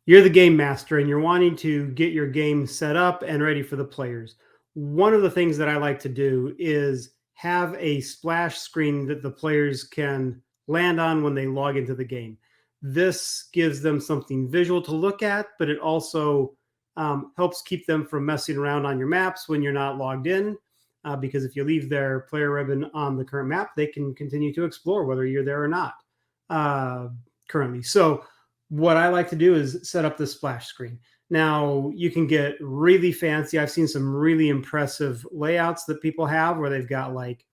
you're the game master and you're wanting to get your game set up and ready for the players. One of the things that I like to do is have a splash screen that the players can land on when they log into the game. This gives them something visual to look at, but it also helps keep them from messing around on your maps when you're not logged in. Because if you leave their player ribbon on the current map, they can continue to explore whether you're there or not currently. So what I like to do is set up the splash screen. Now you can get really fancy. I've seen some really impressive layouts that people have where they've got like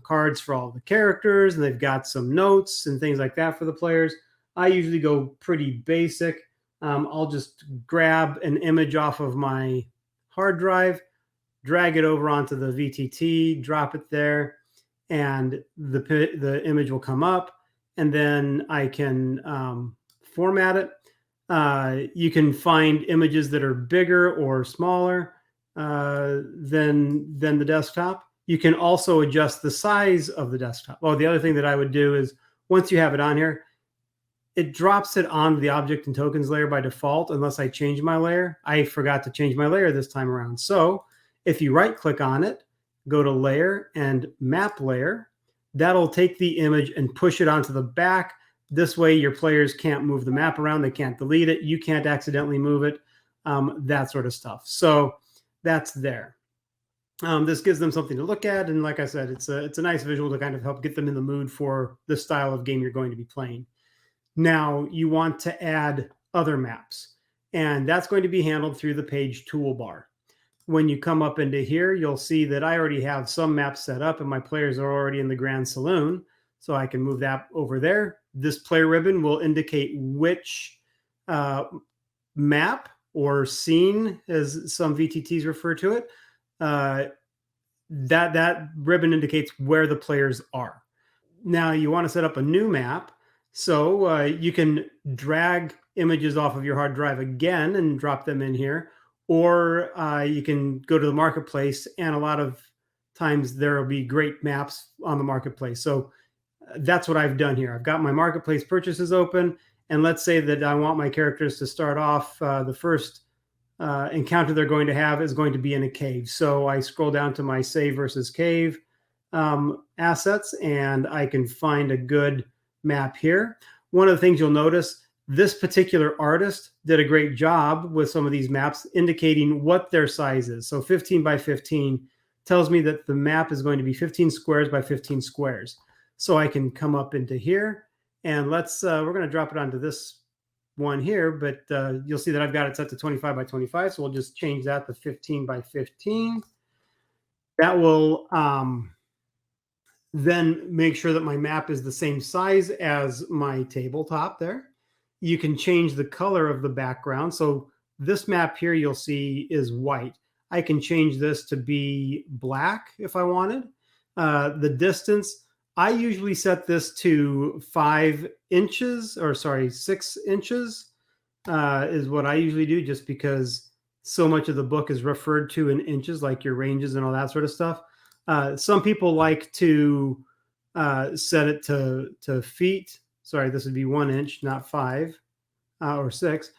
cards for all the characters and they've got some notes and things like that for the players. I usually go pretty basic. I'll just grab an image off of my hard drive, drag it over onto the VTT, drop it there, and the image will come up, and then I can format it. You can find images that are bigger or smaller than the desktop. You can also adjust the size of the desktop. Oh, the other thing that I would do is once you have it on here, it drops it on the object and tokens layer by default unless I change my layer. I forgot to change my layer this time around. So if you right click on it, go to layer and map layer, that'll take the image and push it onto the back. This way your players can't move the map around. They can't delete it. You can't accidentally move it, that sort of stuff. So that's there. This gives them something to look at. And like I said, it's a nice visual to kind of help get them in the mood for the style of game you're going to be playing. Now you want to add other maps, and that's going to be handled through the page toolbar. When you come up into here, you'll see that I already have some maps set up and my players are already in the Grand Saloon. So I can move that over there. This player ribbon will indicate which map or scene, as some VTTs refer to it. That ribbon indicates where the players are. Now you want to set up a new map. So you can drag images off of your hard drive again and drop them in here. Or you can go to the marketplace, and a lot of times there will be great maps on the marketplace. So that's what I've done here. I've got my marketplace purchases open, and let's say that I want my characters to start off, the first encounter they're going to have is going to be in a cave. So I scroll down to my save versus cave assets, and I can find a good map here. One of the things you'll notice, this particular artist did a great job with some of these maps indicating what their size is. So 15 by 15 tells me that the map is going to be 15 squares by 15 squares. So I can come up into here, and let's we're going to drop it onto this one here, but you'll see that I've got it set to 25 by 25. So we'll just change that to 15 by 15. That will then make sure that my map is the same size as my tabletop there. You can change the color of the background. So this map here you'll see is white. I can change this to be black if I wanted. The distance, I usually set this to 5 inches, or sorry, 6 inches is what I usually do, just because so much of the book is referred to in inches, like your ranges and all that sort of stuff. Some people like to set it to feet. Sorry, this would be 1 inch, not 5 or 6.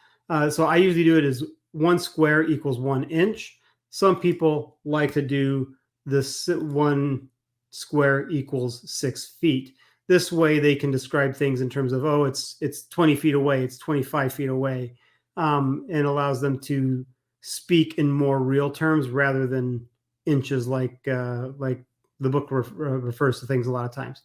So I usually do it as 1 square equals 1 inch. Some people like to do this 1 square equals 6 feet. This way they can describe things in terms of, oh, it's 20 feet away, it's 25 feet away, and allows them to speak in more real terms rather than inches like the book refers to things a lot of times.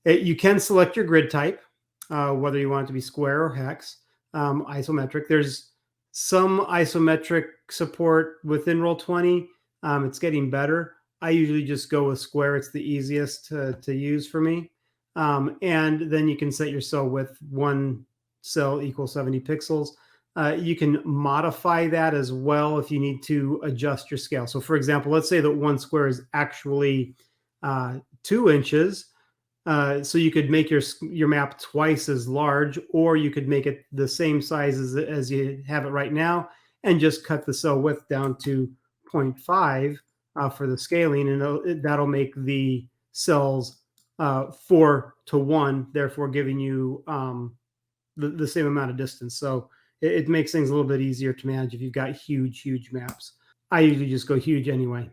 You can select your grid type, whether you want it to be square or hex, isometric. There's some isometric support within Roll20. It's getting better. I usually just go with square. It's the easiest to use for me. And then you can set your cell width, 1 cell equals 70 pixels. You can modify that as well if you need to adjust your scale. So for example, let's say that 1 square is actually 2 inches. So you could make your map twice as large, or you could make it the same size as you have it right now and just cut the cell width down to 0.5 for the scaling, and that'll make the cells 4 to 1, therefore giving you the same amount of distance. So it makes things a little bit easier to manage if you've got huge maps. I usually just go huge anyway.